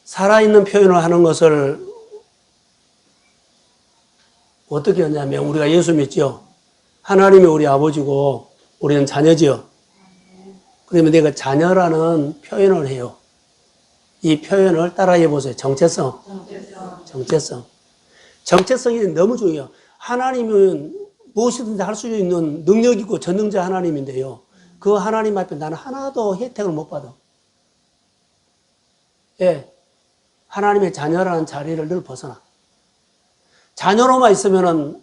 살아있는 표현을 하는 것을 어떻게 하냐면 우리가 예수 믿죠. 하나님이 우리 아버지고 우리는 자녀지요. 그러면 내가 자녀라는 표현을 해요. 이 표현을 따라해 보세요. 정체성. 정체성이 너무 중요해요. 하나님은 무엇이든지 할 수 있는 능력 있고 전능자 하나님인데요. 그 하나님 앞에 나는 하나도 혜택을 못 받아. 예. 하나님의 자녀라는 자리를 늘 벗어나. 자녀로만 있으면은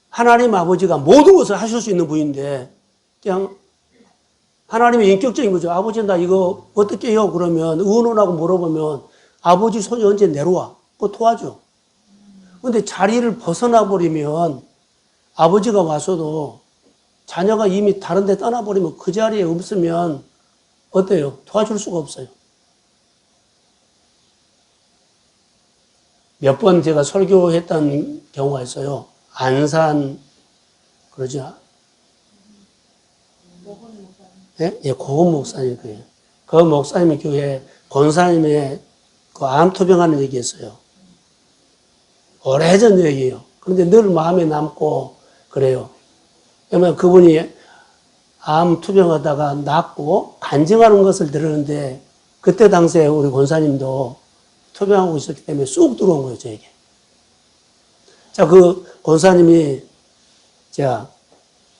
하나님 아버지가 모든 것을 하실 수 있는 분인데, 그냥 하나님의 인격적인 거죠. 아버지, 나 이거 어떻게 해요? 그러면 의논하고 물어보면 아버지 손이 언제 내려와? 그거 도와줘. 근데 자리를 벗어나 버리면 아버지가 와서도 자녀가 이미 다른 데 떠나버리면 그 자리에 없으면 어때요? 도와줄 수가 없어요. 몇 번 제가 설교했던 경우가 있어요. 안산, 그러죠? 예? 예, 고건 목사님 교회. 그 목사님의 교회 권사님의 그 암투병하는 얘기 했어요. 오래전 얘기예요. 그런데 늘 마음에 남고 그래요. 왜냐면 그분이 암투병하다가 낫고 간증하는 것을 들었는데 그때 당시에 우리 권사님도 투병하고 있었기 때문에 쑥 들어온 거예요, 저에게. 자, 그 권사님이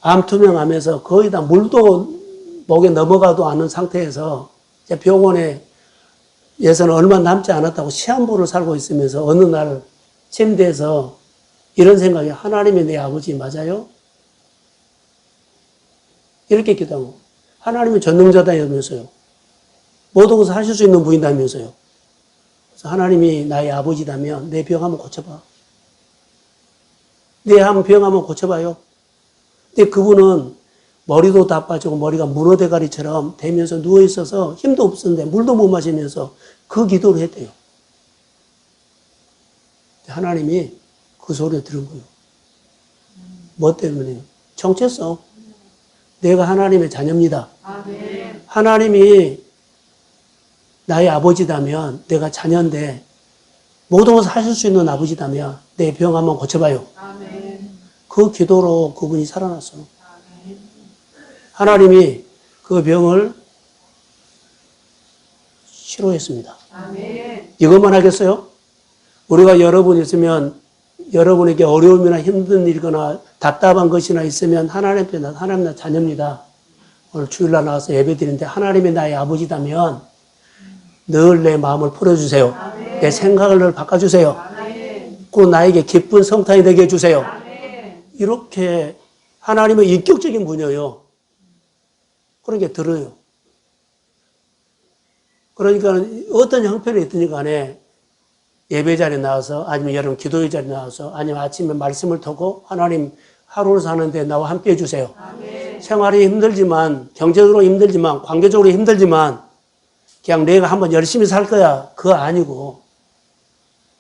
암투병하면서 거의 다 물도 목에 넘어가도 않는 상태에서 병원에 예서는 얼마 남지 않았다고 시한부를 살고 있으면서 어느 날 침대에서 이런 생각이, 하나님이 내 아버지 맞아요? 이렇게 기도하고, 하나님이 전능자다면서요. 모든 것을 하실 수 있는 분이다면서요. 그래서 하나님이 나의 아버지다면 내 병 한번 고쳐봐. 내 병 한번 고쳐봐요. 근데 그분은 머리도 다 빠지고 머리가 문어대가리처럼 되면서 누워있어서 힘도 없었는데 물도 못 마시면서 그 기도를 했대요. 하나님이 그 소리를 들은 거예요. 뭐 때문에요? 정체성. 내가 하나님의 자녀입니다. 아멘. 하나님이 나의 아버지다면, 내가 자녀인데 모든 것을 하실 수 있는 아버지다면 내 병 한번 고쳐봐요. 아멘. 그 기도로 그분이 살아났어. 아멘. 하나님이 그 병을 치료했습니다. 아멘. 이것만 하겠어요? 우리가 여러분 있으면 여러분에게 어려움이나 힘든 일이거나 답답한 것이나 있으면 하나님 나 자녀입니다. 오늘 주일날 나와서 예배 드리는데 하나님이 나의 아버지다면 늘 내 마음을 풀어주세요. 아멘. 내 생각을 늘 바꿔주세요. 아멘. 꼭 나에게 기쁜 성탄이 되게 해주세요. 아멘. 이렇게 하나님의 인격적인 분이에요. 그런 게 들어요. 그러니까 어떤 형편이 있든지 간에 예배 자리에 나와서, 아니면 여러분 기도의 자리에 나와서, 아니면 아침에 말씀을 듣고 하나님 하루를 사는데 나와 함께 해주세요. 아멘. 생활이 힘들지만, 경제적으로 힘들지만, 관계적으로 힘들지만 그냥 내가 한번 열심히 살 거야, 그거 아니고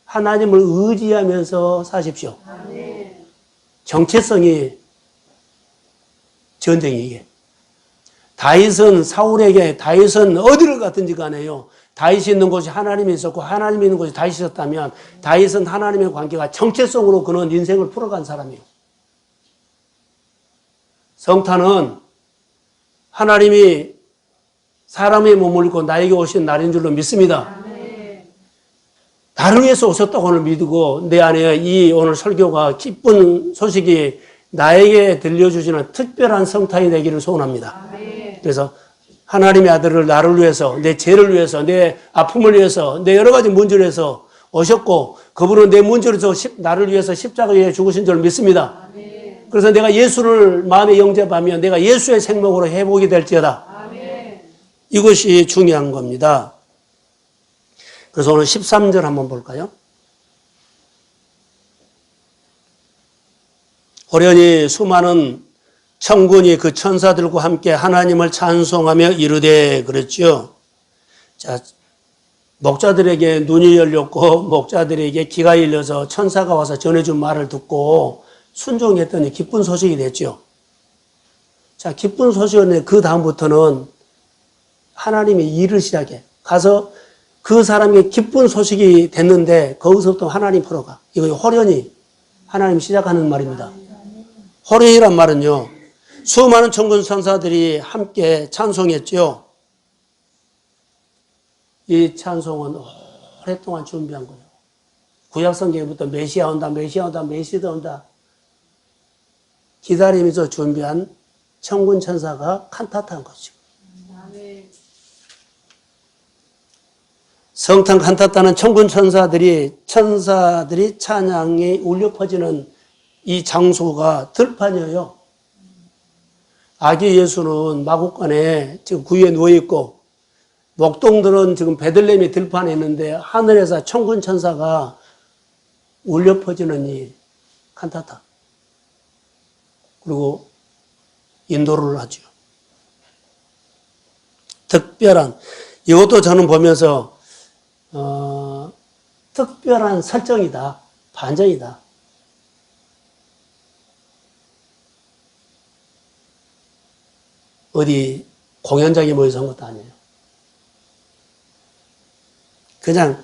하나님을 의지하면서 사십시오. 아멘. 정체성이 전쟁이 이게. 다윗은 사울에게, 다윗은 어디를 갔든지 간에요, 다윗이 있는 곳이 하나님이 있었고 하나님이 있는 곳이 다윗이 있었다면 다윗은 하나님의 관계가 정체성으로 그는 인생을 풀어간 사람이에요. 성탄은 하나님이 사람의 몸을 입고 나에게 오신 날인 줄로 믿습니다. 아멘. 나를 위해서 오셨다고 오늘 믿고 내 안에 이 오늘 설교가 기쁜 소식이 나에게 들려주시는 특별한 성탄이 되기를 소원합니다. 아멘. 그래서 하나님의 아들을 나를 위해서, 내 죄를 위해서, 내 아픔을 위해서, 내 여러 가지 문제를 위해서 오셨고 그분은 내 문제를 위해서 나를 위해서 십자가에 죽으신 줄 믿습니다. 아멘. 그래서 내가 예수를 마음에 영접하면 내가 예수의 생명으로 회복이 될지어다. 아멘. 이것이 중요한 겁니다. 그래서 오늘 13절 한번 볼까요? 호련히 수많은 천군이 그 천사들과 함께 하나님을 찬송하며 이르되, 그랬죠. 자, 목자들에게 눈이 열렸고 목자들에게 귀가 열려서 천사가 와서 전해준 말을 듣고 순종했더니 기쁜 소식이 됐죠. 자, 기쁜 소식은 그 다음부터는 하나님이 일을 시작해. 가서 그 사람에게 기쁜 소식이 됐는데 거기서부터 하나님 풀어가. 이거 호련히 하나님 시작하는 말입니다. 호련이란 말은요, 수많은 천군 천사들이 함께 찬송했죠. 이 찬송은 오랫동안 준비한 거예요. 구약성경부터 메시아 온다, 메시아 온다, 메시아 온다. 기다리면서 준비한 천군 천사가 칸타타한 것이죠. 성탄 칸타타는 천군 천사들이 찬양이 울려 퍼지는 이 장소가 들판이에요. 아기 예수는 마구간에 지금 구유에 누워있고, 목동들은 지금 베들레헴의 들판에 있는데, 하늘에서 천군 천사가 울려 퍼지는 이 칸타타. 그리고 인도를 하죠. 특별한, 이것도 저는 보면서, 특별한 설정이다. 반전이다. 어디 공연장에 모여서 한 것도 아니에요. 그냥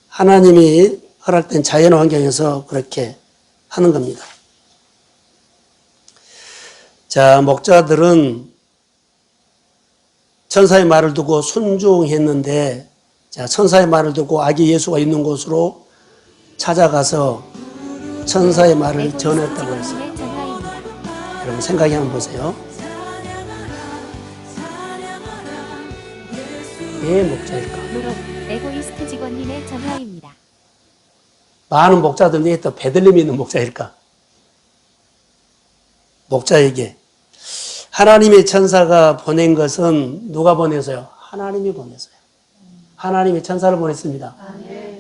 하나님이 허락된 자연 환경에서 그렇게 하는 겁니다. 자, 목자들은 천사의 말을 듣고 순종했는데, 자, 천사의 말을 듣고 아기 예수가 있는 곳으로 찾아가서 천사의 말을 전했다고 했어요. 여러분 생각해 한번 보세요. 왜 목자일까? 물론 에고이스트 직원님의 전화입니다. 많은 목자들 중에 또 베들레헴에 있는 목자일까? 목자에게 하나님의 천사가 보낸 것은 누가 보내서요? 하나님이 보냈어요. 하나님의 천사를 보냈습니다.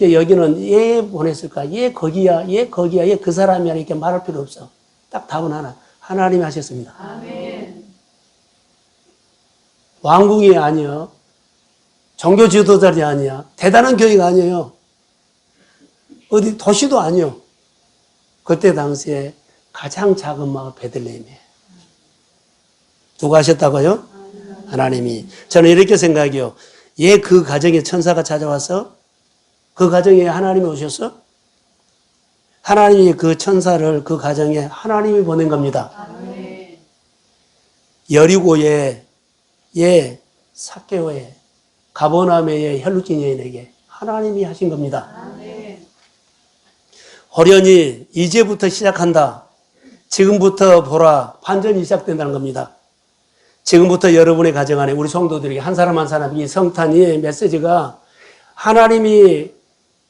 여기는 얘 보냈을까? 얘 거기야, 얘 거기야, 얘 그 사람이야 이렇게 말할 필요 없어. 딱 답은 하나. 하나님이 하셨습니다. 아멘. 왕궁이 아니요. 종교 지도자들이 아니야. 대단한 교회가 아니에요. 어디 도시도 아니요. 그때 당시에 가장 작은 마을 베들레헴이에요. 누가 하셨다고요? 하나님이. 저는 이렇게 생각해요. 얘 그 가정에 천사가 찾아와서 그 가정에 하나님이 오셨어? 하나님이 그 천사를 그 가정에 하나님이 보낸 겁니다. 아멘. 여리고에 삭개오에 가버나움의 혈루증 여인에게 하나님이 하신 겁니다. 아멘. 호련히 이제부터 시작한다. 지금부터 보라. 반전이 시작된다는 겁니다. 지금부터 여러분의 가정 안에 우리 성도들에게 한 사람 한 사람 이 성탄이 메시지가 하나님이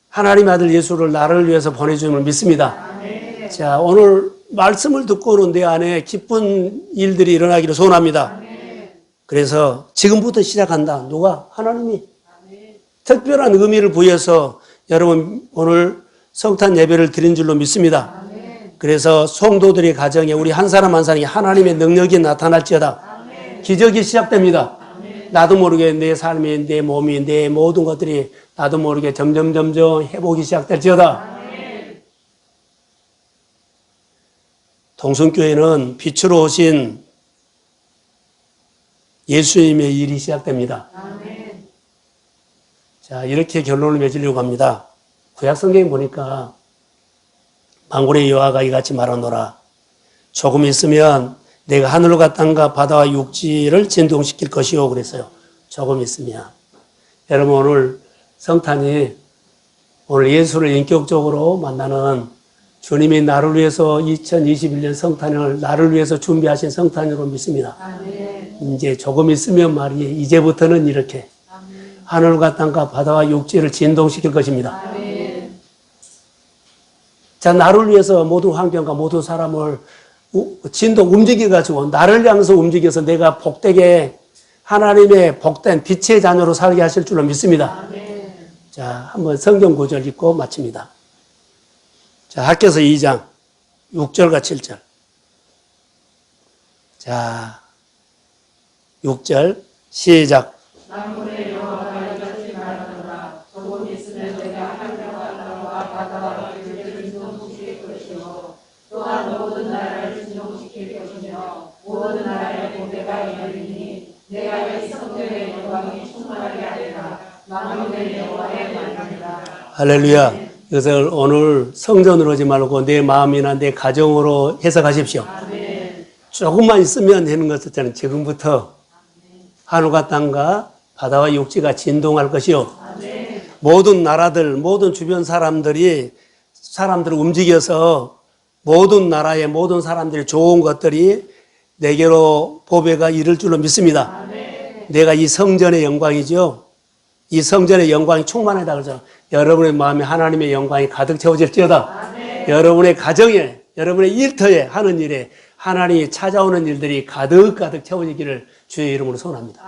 하나님의 아들 예수를 나를 위해서 보내주임을 믿습니다. 아멘. 자, 오늘 말씀을 듣고는 내 안에 기쁜 일들이 일어나기를 소원합니다. 아멘. 그래서 지금부터 시작한다. 누가? 하나님이. 아멘. 특별한 의미를 부여해서 여러분 오늘 성탄 예배를 드린 줄로 믿습니다. 아멘. 그래서 성도들의 가정에 우리 한 사람 한 사람이 하나님의 능력이 나타날지어다. 기적이 시작됩니다. 나도 모르게 내 삶이, 내 몸이, 내 모든 것들이 나도 모르게 점점 회복이 시작될지어다. 동성교회는 빛으로 오신 예수님의 일이 시작됩니다. 아멘. 자, 이렇게 결론을 맺으려고 합니다. 구약성경에 보니까 만군의 여호와가 이같이 말하노라. 조금 있으면 내가 하늘과 땅과 바다와 육지를 진동시킬 것이요 그랬어요. 조금 있으면. 여러분 오늘 성탄이 오늘 예수를 인격적으로 만나는 주님이 나를 위해서 2021년 성탄을 나를 위해서 준비하신 성탄으로 믿습니다. 아멘. 이제 조금 있으면 말이에요. 이제부터는 이렇게 아멘. 하늘과 땅과 바다와 육지를 진동시킬 것입니다. 아멘. 자, 나를 위해서 모든 환경과 모든 사람을 진동 움직여가지고 나를 향해서 움직여서 내가 복되게 하나님의 복된 빛의 자녀로 살게 하실 줄로 믿습니다. 아멘. 자, 한번 성경 구절 읽고 마칩니다. 자, 학교에서 2장 6절과 7절. 자, 6절 시작. 만군의 여호와가 이같이 말하노라. 조금 있으면 내가 하늘과 땅과 바다와 육지를 진동시킬 것이요 또한 모든 나라를 진동시킬 것이며 모든 나라의 고대가 이르리니 내가 이 성전의 영광이 충만하게 하리라. 만군의 여호와의 말이니라. 할렐루야. 이것을 오늘 성전으로 오지 말고 내 마음이나 내 가정으로 해석하십시오. 아멘. 조금만 있으면 되는 것을 저는 지금부터 하늘과 땅과 바다와 육지가 진동할 것이요. 모든 나라들, 모든 주변 사람들을 움직여서 모든 나라의 모든 사람들이 좋은 것들이 내게로 보배가 이를 줄로 믿습니다. 내가 이 성전의 영광이죠. 이 성전의 영광이 충만하다 그러죠. 여러분의 마음에 하나님의 영광이 가득 채워질지어다. 여러분의 가정에, 여러분의 일터에 하는 일에 하나님이 찾아오는 일들이 가득가득 채워지기를 주의 이름으로 소원합니다.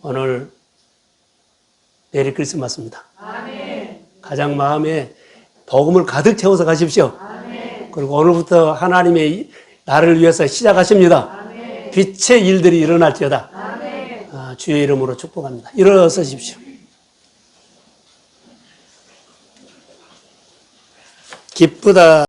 오늘 메리 크리스마스입니다. 가장 마음에 복음을 가득 채워서 가십시오. 그리고 오늘부터 하나님의 나를 위해서 시작하십니다. 빛의 일들이 일어날지어다. 주의 이름으로 축복합니다. 일어서십시오. 기쁘다.